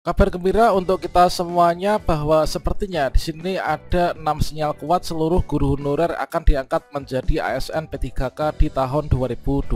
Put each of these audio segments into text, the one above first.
Kabar gembira untuk kita semuanya bahwa sepertinya di sini ada 6 sinyal kuat seluruh guru honorer akan diangkat menjadi ASN P3K di tahun 2024.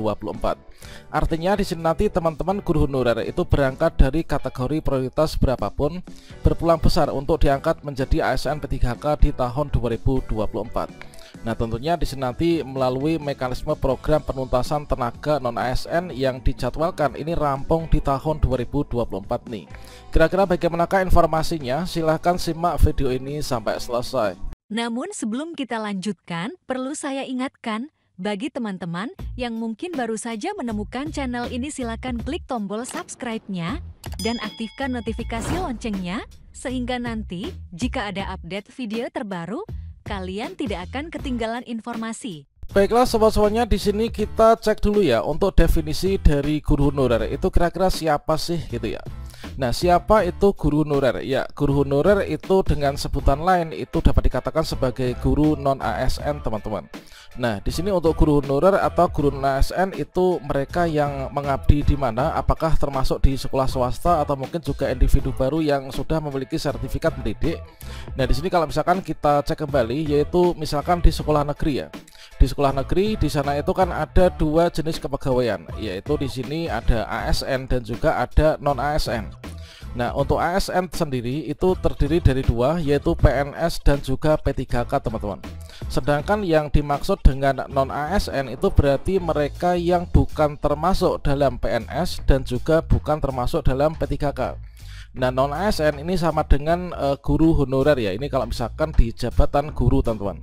Artinya di sini nanti teman-teman guru honorer itu berangkat dari kategori prioritas berapapun berpeluang besar untuk diangkat menjadi ASN P3K di tahun 2024. Nah, tentunya di sini nanti melalui mekanisme program penuntasan tenaga non ASN yang dijadwalkan ini rampung di tahun 2024 nih. Kira-kira bagaimanakah informasinya? Silahkan simak video ini sampai selesai. Namun sebelum kita lanjutkan, perlu saya ingatkan, bagi teman-teman yang mungkin baru saja menemukan channel ini, silakan klik tombol subscribe-nya dan aktifkan notifikasi loncengnya, sehingga nanti jika ada update video terbaru, kalian tidak akan ketinggalan informasi. Baiklah sobat-sobatnya, di sini kita cek dulu ya untuk definisi dari guru honorer itu kira-kira siapa sih gitu ya. Nah, siapa itu guru honorer? Ya, guru honorer itu dengan sebutan lain itu dapat dikatakan sebagai guru non ASN, teman-teman. Nah, di sini untuk guru honorer atau guru non ASN itu mereka yang mengabdi di mana? Apakah termasuk di sekolah swasta atau mungkin juga individu baru yang sudah memiliki sertifikat mendidik? Nah, di sini kalau misalkan kita cek kembali, yaitu misalkan di sekolah negeri ya. Di sekolah negeri di sana itu kan ada dua jenis kepegawaian, yaitu di sini ada ASN dan juga ada non ASN. Nah, untuk ASN sendiri itu terdiri dari dua, yaitu PNS dan juga P3K, teman-teman. Sedangkan yang dimaksud dengan non ASN itu berarti mereka yang bukan termasuk dalam PNS dan juga bukan termasuk dalam P3K. Nah, non ASN ini sama dengan guru honorer ya. Ini kalau misalkan di jabatan guru, teman-teman.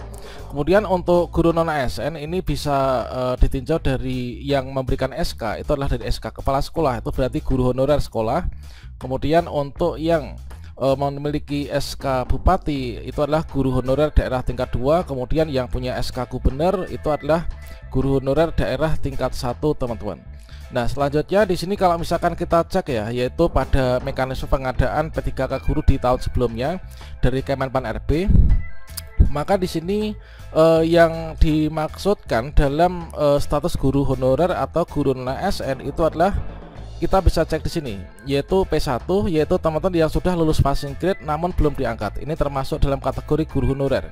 Kemudian untuk guru non ASN ini bisa ditinjau dari yang memberikan SK, itu adalah dari SK kepala sekolah, itu berarti guru honorer sekolah. Kemudian untuk yang memiliki SK bupati itu adalah guru honorer daerah tingkat 2. Kemudian yang punya SK gubernur itu adalah guru honorer daerah tingkat 1, teman-teman. Nah, selanjutnya di sini kalau misalkan kita cek ya, yaitu pada mekanisme pengadaan P3K guru di tahun sebelumnya dari Kemenpan RB, maka di sini yang dimaksudkan dalam status guru honorer atau guru non ASN itu adalah, kita bisa cek di sini, yaitu P1, yaitu teman-teman yang sudah lulus passing grade namun belum diangkat. Ini termasuk dalam kategori guru honorer.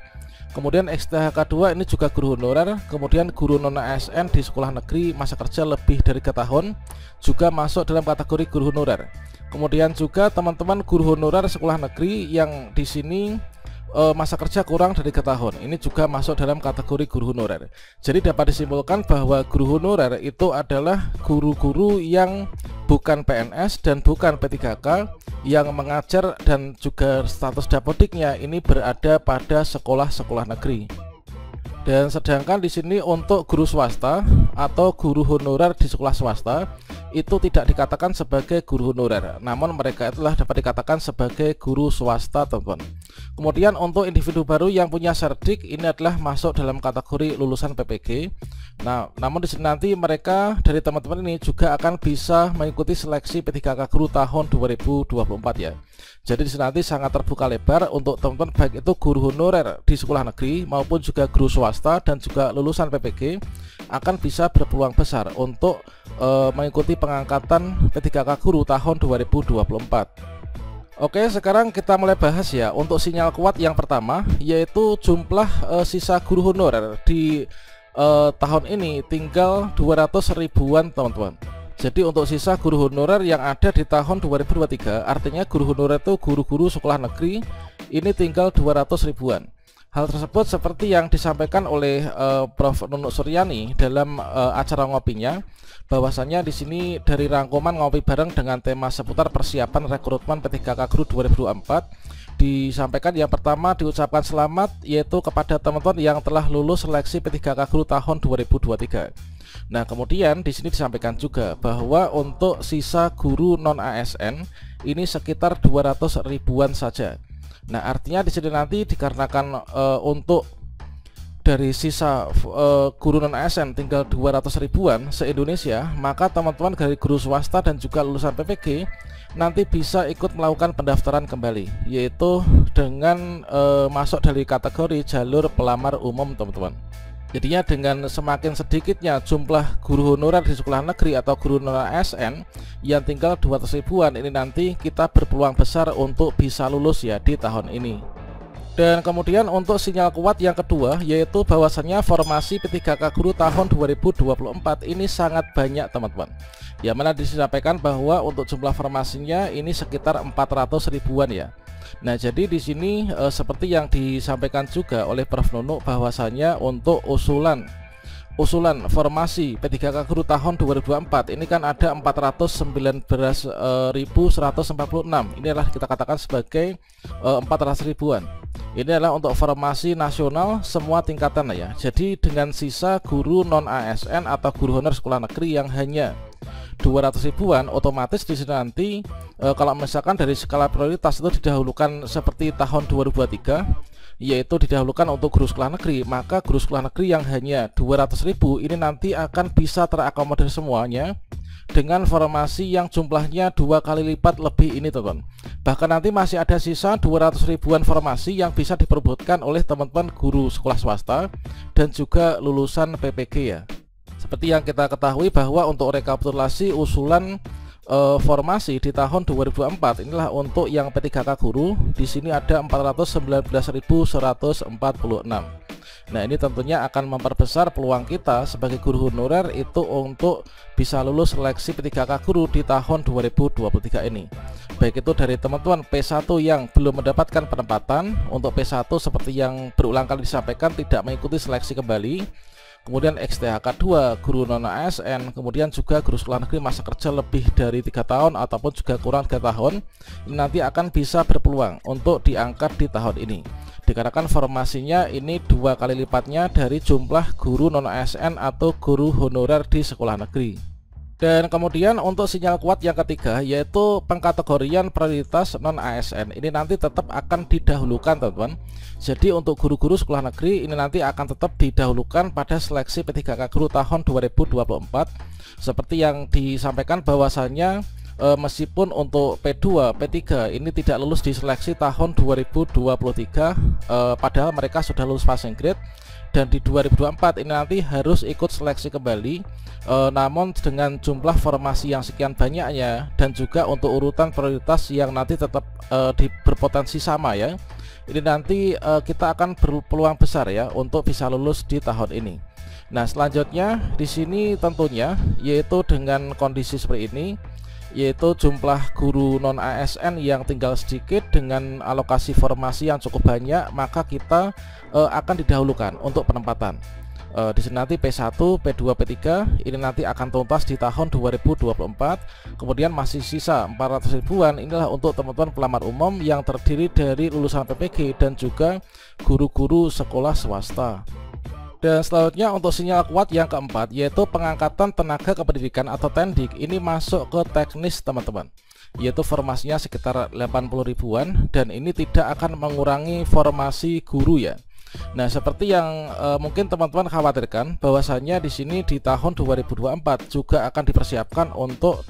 Kemudian XTHK 2 ini juga guru honorer. Kemudian guru non ASN di sekolah negeri masa kerja lebih dari 3 tahun juga masuk dalam kategori guru honorer. Kemudian juga teman-teman guru honorer sekolah negeri yang di sini masa kerja kurang dari 3 tahun, ini juga masuk dalam kategori guru honorer. Jadi dapat disimpulkan bahwa guru honorer itu adalah guru-guru yang bukan PNS dan bukan P3K yang mengajar dan juga status dapodiknya ini berada pada sekolah-sekolah negeri. Dan sedangkan di sini untuk guru swasta atau guru honorer di sekolah swasta itu tidak dikatakan sebagai guru honorer, namun mereka itulah dapat dikatakan sebagai guru swasta, teman-teman. Kemudian untuk individu baru yang punya serdik ini adalah masuk dalam kategori lulusan PPG. Nah, namun di sini nanti mereka dari teman-teman ini juga akan bisa mengikuti seleksi P3K guru tahun 2024 ya. Jadi di sini nanti sangat terbuka lebar untuk teman-teman baik itu guru honorer di sekolah negeri maupun juga guru swasta dan juga lulusan PPG akan bisa berpeluang besar untuk mengikuti pengangkatan P3K guru tahun 2024. Oke, sekarang kita mulai bahas ya untuk sinyal kuat yang pertama, yaitu jumlah sisa guru honorer di tahun ini tinggal 200 ribuan, teman-teman. Jadi untuk sisa guru honorer yang ada di tahun 2023, artinya guru honorer itu guru-guru sekolah negeri ini tinggal 200 ribuan. Hal tersebut seperti yang disampaikan oleh Prof. Nunuk Suryani dalam acara ngopinya, bahwasanya di sini dari rangkuman ngopi bareng dengan tema seputar persiapan rekrutmen P3K guru 2024 disampaikan yang pertama diucapkan selamat yaitu kepada teman-teman yang telah lulus seleksi P3K guru tahun 2023. Nah, kemudian di sini disampaikan juga bahwa untuk sisa guru non ASN ini sekitar 200 ribuan saja. Nah, artinya di sini nanti dikarenakan untuk dari sisa guru non ASN tinggal 200 ribuan se-Indonesia, maka teman-teman dari guru swasta dan juga lulusan PPG nanti bisa ikut melakukan pendaftaran kembali, yaitu dengan masuk dari kategori jalur pelamar umum, teman-teman. Jadinya dengan semakin sedikitnya jumlah guru honorer di sekolah negeri atau guru honorer ASN yang tinggal 200 ribuan, ini nanti kita berpeluang besar untuk bisa lulus ya di tahun ini. Dan kemudian untuk sinyal kuat yang kedua, yaitu bahwasannya formasi P3K guru tahun 2024 ini sangat banyak teman-teman. Yang mana disampaikan bahwa untuk jumlah formasinya ini sekitar 400 ribuan ya. Nah, jadi di sini seperti yang disampaikan juga oleh Prof Nunuk, bahwasanya untuk usulan formasi P3K guru tahun 2024 ini kan ada 419.146. Ini adalah kita katakan sebagai 400 ribuan. Ini adalah untuk formasi nasional semua tingkatan ya. Jadi dengan sisa guru non ASN atau guru honor sekolah negeri yang hanya 200 ribuan, otomatis di sini nanti kalau misalkan dari skala prioritas itu didahulukan seperti tahun 2023, yaitu didahulukan untuk guru sekolah negeri, maka guru sekolah negeri yang hanya 200 ribu ini nanti akan bisa terakomodir semuanya dengan formasi yang jumlahnya 2 kali lipat lebih ini teman-teman. Bahkan nanti masih ada sisa 200 ribuan formasi yang bisa diperebutkan oleh teman-teman guru sekolah swasta dan juga lulusan PPG ya. Seperti yang kita ketahui bahwa untuk rekapitulasi usulan formasi di tahun 2004 inilah untuk yang P3K guru, di sini ada 419.146. Nah, ini tentunya akan memperbesar peluang kita sebagai guru honorer itu untuk bisa lulus seleksi P3K guru di tahun 2023 ini. Baik itu dari teman-teman P1 yang belum mendapatkan penempatan, untuk P1 seperti yang berulang kali disampaikan tidak mengikuti seleksi kembali, kemudian XTHK 2 guru non ASN, kemudian juga guru sekolah negeri masa kerja lebih dari 3 tahun ataupun juga kurang 3 tahun, ini nanti akan bisa berpeluang untuk diangkat di tahun ini, dikarenakan formasinya ini 2 kali lipatnya dari jumlah guru non ASN atau guru honorer di sekolah negeri. Dan kemudian untuk sinyal kuat yang ketiga, yaitu pengkategorian prioritas non ASN, ini nanti tetap akan didahulukan teman-teman. Jadi untuk guru-guru sekolah negeri ini nanti akan tetap didahulukan pada seleksi P3K guru tahun 2024, seperti yang disampaikan bahwasannya meskipun untuk P2, P3 ini tidak lulus di seleksi tahun 2023, padahal mereka sudah lulus passing grade, dan di 2024 ini nanti harus ikut seleksi kembali, namun dengan jumlah formasi yang sekian banyaknya dan juga untuk urutan prioritas yang nanti tetap berpotensi sama ya, ini nanti kita akan berpeluang besar ya untuk bisa lulus di tahun ini. Nah, selanjutnya di sini tentunya yaitu dengan kondisi seperti ini, yaitu jumlah guru non ASN yang tinggal sedikit dengan alokasi formasi yang cukup banyak, maka kita akan didahulukan untuk penempatan. Di sini nanti P1, P2, P3 ini nanti akan tuntas di tahun 2024. Kemudian masih sisa 400 ribuan, inilah untuk teman-teman pelamar umum yang terdiri dari lulusan PPG dan juga guru-guru sekolah swasta. Dan selanjutnya untuk sinyal kuat yang keempat, yaitu pengangkatan tenaga kependidikan atau TENDIK, ini masuk ke teknis teman-teman, yaitu formasinya sekitar 80 ribuan, dan ini tidak akan mengurangi formasi guru ya. Nah, seperti yang mungkin teman-teman khawatirkan, bahwasannya di sini di tahun 2024 juga akan dipersiapkan untuk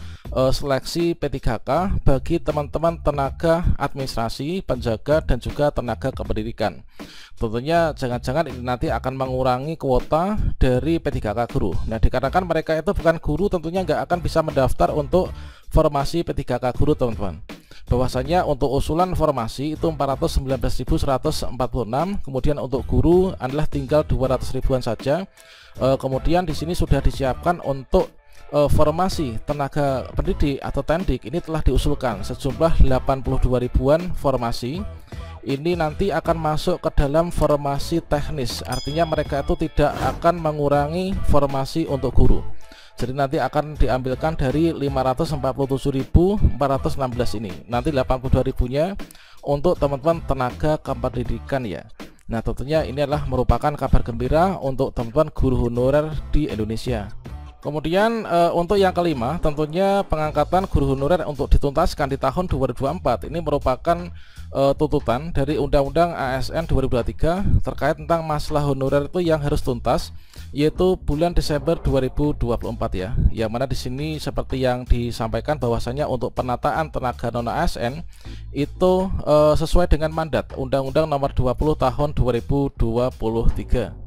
seleksi P3K bagi teman-teman tenaga administrasi, penjaga, dan juga tenaga kependidikan. Tentunya jangan-jangan ini nanti akan mengurangi kuota dari P3K guru. Nah, dikarenakan mereka itu bukan guru, tentunya nggak akan bisa mendaftar untuk formasi P3K guru teman-teman. Bahwasanya untuk usulan formasi itu 419.146, kemudian untuk guru adalah tinggal 200 ribuan saja. Kemudian di sini sudah disiapkan untuk formasi tenaga pendidik atau TENDIK, ini telah diusulkan sejumlah 82 ribuan formasi. Ini nanti akan masuk ke dalam formasi teknis, artinya mereka itu tidak akan mengurangi formasi untuk guru. Jadi nanti akan diambilkan dari 547.416 ini. Nanti 82 ribunya untuk teman-teman tenaga kependidikan ya. Nah, tentunya ini adalah merupakan kabar gembira untuk teman-teman guru honorer di Indonesia. Kemudian untuk yang kelima, tentunya pengangkatan guru honorer untuk dituntaskan di tahun 2024 ini merupakan tuntutan dari Undang-Undang ASN 2023 terkait tentang masalah honorer itu yang harus tuntas, yaitu bulan Desember 2024 ya. Yang mana di sini seperti yang disampaikan bahwasanya untuk penataan tenaga non ASN itu sesuai dengan mandat Undang-Undang Nomor 20 Tahun 2023.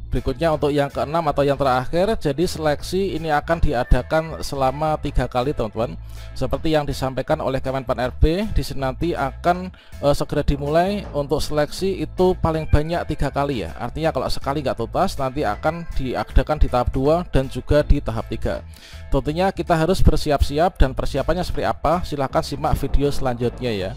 Berikutnya untuk yang keenam atau yang terakhir, jadi seleksi ini akan diadakan selama 3 kali teman-teman. Seperti yang disampaikan oleh Kemenpan RB, di sini nanti akan segera dimulai. Untuk seleksi itu paling banyak 3 kali ya. Artinya kalau sekali nggak tuntas nanti akan diadakan di tahap 2 dan juga di tahap 3. Tentunya kita harus bersiap-siap, dan persiapannya seperti apa silahkan simak video selanjutnya ya.